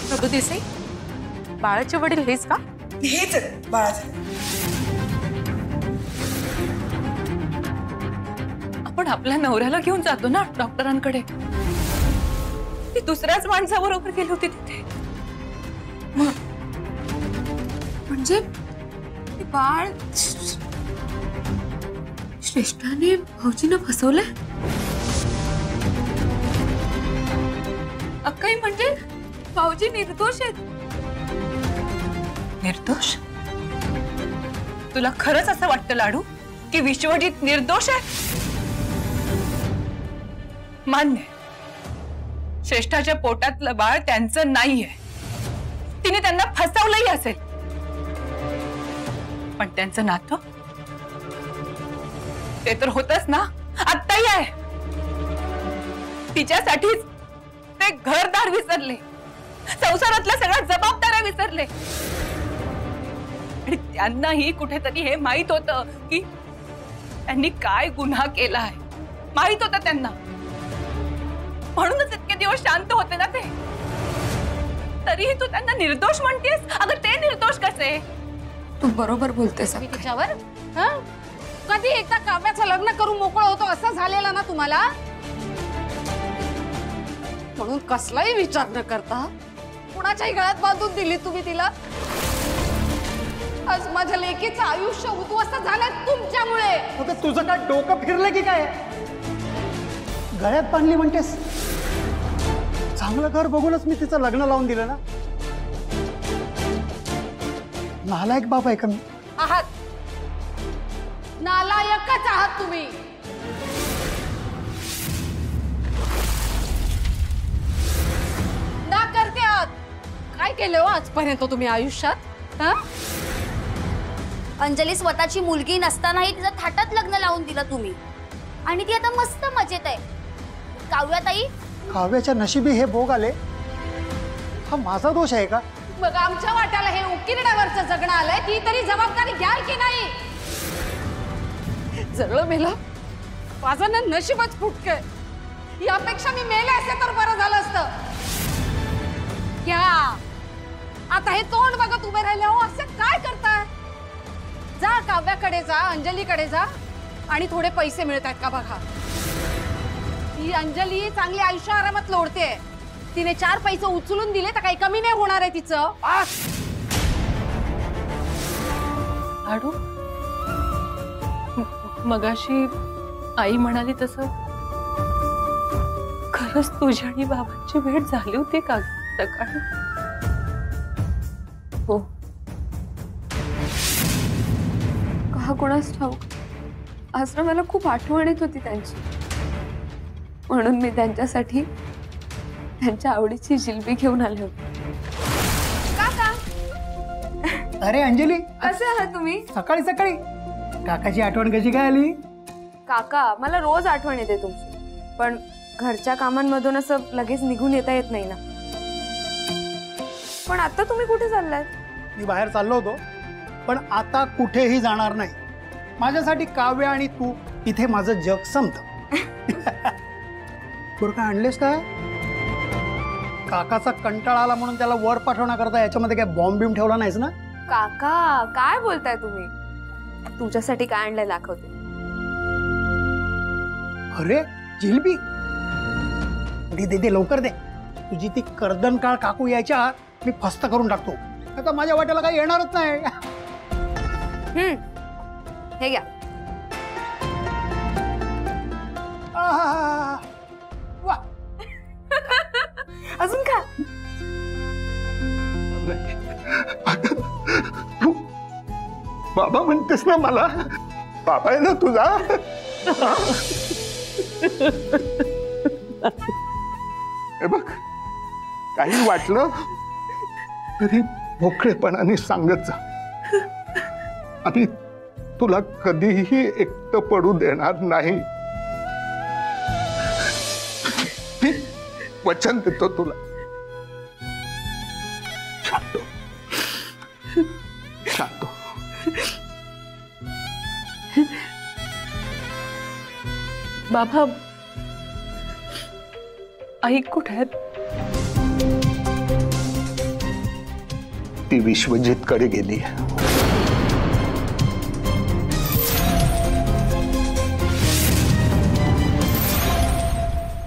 प्रभू देसाई, बाळाचे वडील हेच का? हेच बाळाचे. आपण आपल्या नवऱ्याला घेऊन जातो ना डॉक्टरांकडे. ती दुसऱ्याच माणसाबरोबर गेली होती तिथे. म्हणजे बाळ श्रेष्ठाने भाऊजींना फसवलंय. अक्काई म्हणजे भाऊजी निर्दोष आहेत. निर्दोष? तुला खरंच असं वाटतं लाडू की विश्वजित निर्दोष आहे? मान्य, श्रेष्ठाच्या पोटातलं बाळ त्यांचं नाहीये. तिने त्यांना फसवलंही असेल, पण त्यांचं नातं ते तर होतच ना, आत्ताही आहे. तिच्यासाठीच ते घरदार विसरले, संसारातल्या सगळ्या जबाबदाऱ्या विसरले. आणि त्यांनाही कुठेतरी हे माहित होतं की त्यांनी काय गुन्हा केला आहे. माहित होतं त्यांना, म्हणूनच इतके दिवस शांत होते ना ते. तरीही तू त्यांना निर्दोष म्हणतेस. अगं ते निर्दोष कसे? तू बरोबर बोलतेस तिच्यावर. कधी एकदा काव्याचं लग्न करून मोकळं होतो असं झालेलं ना तुम्हाला, म्हणून कसलाही विचार न करता कुणाच्याही गळ्यात बांधून दिली तुम्ही तिला. आज माझ्या लेकीचं आयुष्य उद्ध्वस्त झालं तुमच्यामुळे. तुझं काय डोकं फिरलं की काय? गळ्यात बांधली म्हणतेस? चांगलं घर बघूनच मी तिचं लग्न लावून दिलं ना. नालायक बाप आहे का मी? आहात, नालायकच आहात तुम्ही. ना करते आहात. काय केलं हो आजपर्यंत तुम्ही आयुष्यात? अंजली स्वतःची मुलगी नसतानाही तिचं थाटात लग्न लावून दिलं तुम्ही, आणि ती आता मस्त मजेत आहे. काव्याताई, काव्याच्या नशिबी हे भोग आले, हा माझा दोष आहे का? मग आमच्या वाट्याला हे उकिरड्यावरचं जगणं आलंय, ती तरी जबाबदारी घ्याल की नाही? जगलं मेलं, माझं ना नशीबच फुटकंय. यापेक्षा मी मेले असते तर बरं झालं असतं. घ्या आता हे तोंड बघत उभे राहिले हो. असं काय करताय? जा काव्याकडे जा, अंजलीकडे जा आणि थोडे पैसे मिळतात का बघा. ही अंजली चांगली आयुष्य आरामात लोडते. तिने 4 पैसे उचलून दिले तर काही कमी नाही होणार आहे तिचं. लाडू, मगाशी आई म्हणाली तसं खरंच तुझी आणि बाबांची भेट झाली होती का सकाळी? हो. का कोणास ठाऊक, आज ना मला खूप आठवण येत होती त्यांची, म्हणून मी त्यांच्यासाठी त्यांच्या आवडीची जिलबी घेऊन आले होते. काका, अरे अंजली, कसे आहात तुम्ही? सकाळी सकाळी काकाची आठवण कशी काय आली? काका, मला रोज आठवण येते तुमची, पण घरच्या कामांमधून असं लगेच निघून येता येत नाही ना. पण आता तुम्ही कुठे चाललाय? मी बाहेर चाललो होतो, पण आता कुठेही जाणार नाही. माझ्यासाठी काव्य आणि तू, इथे माझं जग संपतं. बरं, काय आणलेस काय? काकाचा कंटाळा आला म्हणून त्याला वर पाठवण्याकरता याच्यामध्ये काय बॉम्ब बिम ठेवला नाहीस ना? काका, काय बोलताय तुम्ही? तुझ्यासाठी काय आणलंय दाखवते. अरे जिलबी, दे दे लवकर दे. तुझी ती कर्दन काळ काकू यायच्या आत मी फस्त करून टाकतो. आता माझ्या वाट्याला काही येणारच नाही. हे घ्या. वा, अजून खा. तू बाबा म्हणतेस ना मला? बाबा आहे ना तुझा? हे बघ, काही वाटलं तरी मोकळेपणाने सांगत जा. आणि तुला कधीही एकटं पडू देणार नाही. मी वचन देतो तुला. शांत शांत. बाबा, आई कुठे आहेत? ती विश्वजित कडे गेली.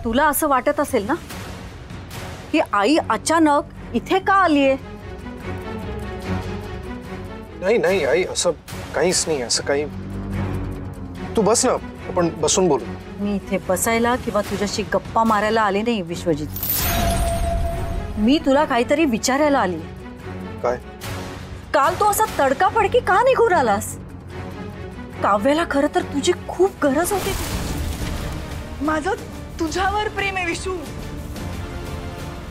तुला असं वाटत असेल ना की आई अचानक इथे का आलीये? नाही नाही आई, असं काहीच नाही. असं काही, तू बस ना, आपण बसून बोलू. मी इथे बसायला किंवा तुझ्याशी गप्पा मारायला आले नाही विश्वजित. मी तुला काहीतरी विचारायला आली. काय? काल तू असा तडकाफडकी का निघून आलास? काव्याला खरं तर तुझी खूप गरज होती. माझं तुझ्यावर प्रेम आहे विशू.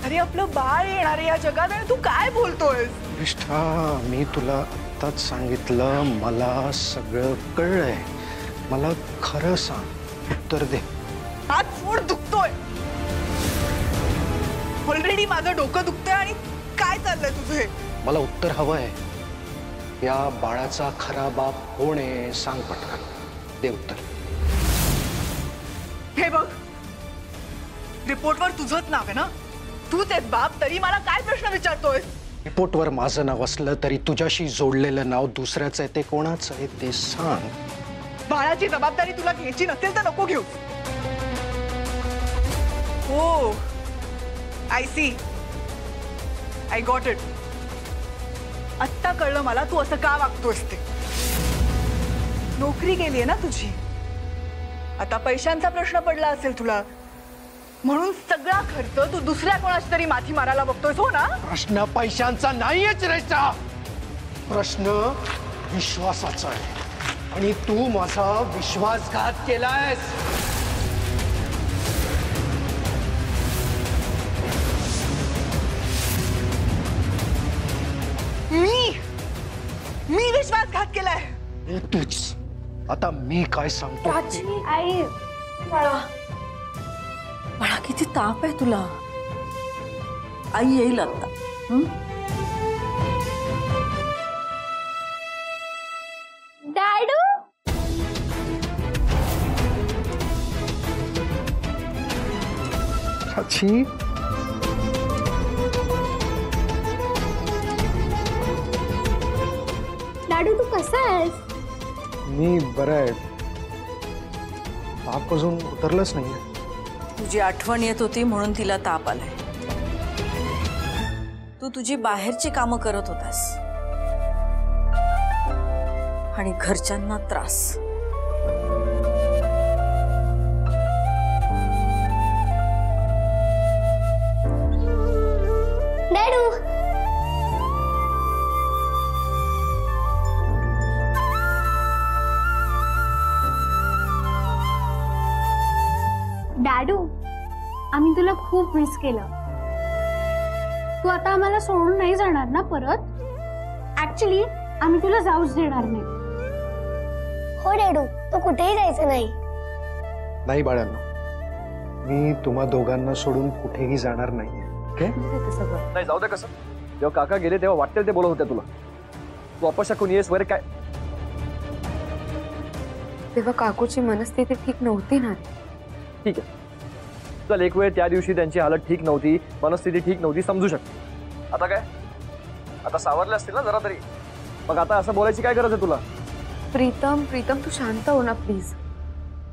अरे आपलं बाळ येणार आहे या जगात आणि तू काय बोलतोय? निष्ठा, मी तुला आत्ताच सांगितलं, मला सगळं कळलंय. मला खरं सांग, उत्तर दे. हात फोड दुखतोय. ऑलरेडी माझं डोकं दुखतंय आणि काय चाललंय तुझं हे? मला उत्तर हवंय. या बाळाचा खरा बाप कोण आहे सांग पटकन. दे उत्तर. हे बघ, रिपोर्टवर तुझंच नाव आहे ना? तूच आहेस बाप, तरी मला काय प्रश्न विचारतोय? रिपोर्टवर माझं नाव असलं तरी तुझ्याशी जोडलेलं नाव दुसऱ्याचं आहे. ते कोणाचं आहे ते सांग. बाळाची जबाबदारी तुला घ्यायची नसेल तर नको घेऊ. हो, I see, I got it. आत्ता कळलं मला तू असं का वागतोयस ते. नोकरी गेलीये ना तुझी, आता पैशांचा प्रश्न पडला असेल तुला, म्हणून सगळा खर्च तू दुसऱ्या कोणाची तरी माथी मारायला बघतोयस, हो ना? प्रश्न पैशांचा नाहीच रेचा, प्रश्न विश्वासाचा आहे. आणि तू माझा विश्वासघात केलायस. मी विश्वासघात केलाय. तूच. आता मी काय सांगतो? आई, बाळा किती ताप आहे तुला. आई येईल आता. डॅडू, अच्छी. डॅडू तू कसा आहेस? मी बरं आहे. ताप अजून उतरलंच नाहीये. तुझी आठवण येत होती म्हणून तिला ताप आलाय. तू तुझी बाहेरची कामं करत होतास आणि घरच्यांना त्रास. डॅडू, डॅडू, आम्ही तुला खूप मिस केलं. तू आता आम्हाला सोडून नाही जाणार ना परत? ऍक्च्युली आम्ही तुला जाऊच देणार नाही. हो डॅडू, तू कुठेही जायचं नाही. नाही बाळांनो, मी तुम्हा दोघांना सोडून कुठेही जाणार नाहीये. ओके? नाही जाऊ दे. कसं जेव्हा काका गेले तेव्हा वाटेल ते बोलत होते तुला. तू अपशकून येस वगैरे काय? तेव्हा काकूची मनस्थिती ठीक नव्हती ना. ठीक आहे, चल एक वेळ त्या दिवशी त्यांची हालत ठीक नव्हती, मनस्थिती ठीक नव्हती, समजू शकते. आता काय, आता सावरले असतील ना जरा तरी. मग आता असं बोलायची काय गरज आहे तुला? प्रीतम, तू शांत हो ना प्लीज.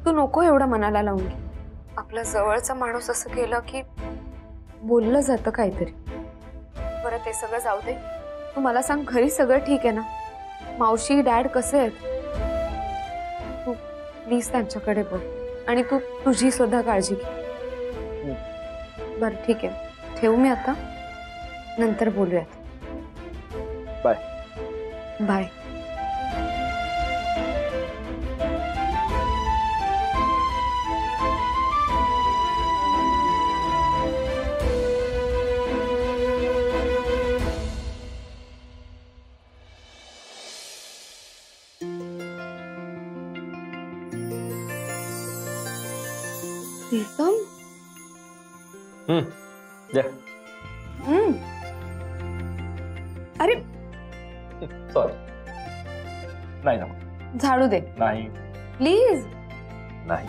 तू नको एवढं मनाला लावून घे. आपला जवळचा माणूस असं केलं की बोललं जातं काहीतरी. बरं ते सगळं जाऊ दे. तू मला सांग, घरी सगळं ठीक आहे ना? मावशी डॅड कसे आहेत? तू प्लीज त्यांच्याकडे बघ आणि तू तुझी सुद्धा काळजी घे. बरं ठीक आहे, ठेवू मी आता, नंतर बोलूयात. बाय. बाय. प्रीतम, या. अरे सॉरी. नाही ना. झाडू दे नाही प्लीज. नाही.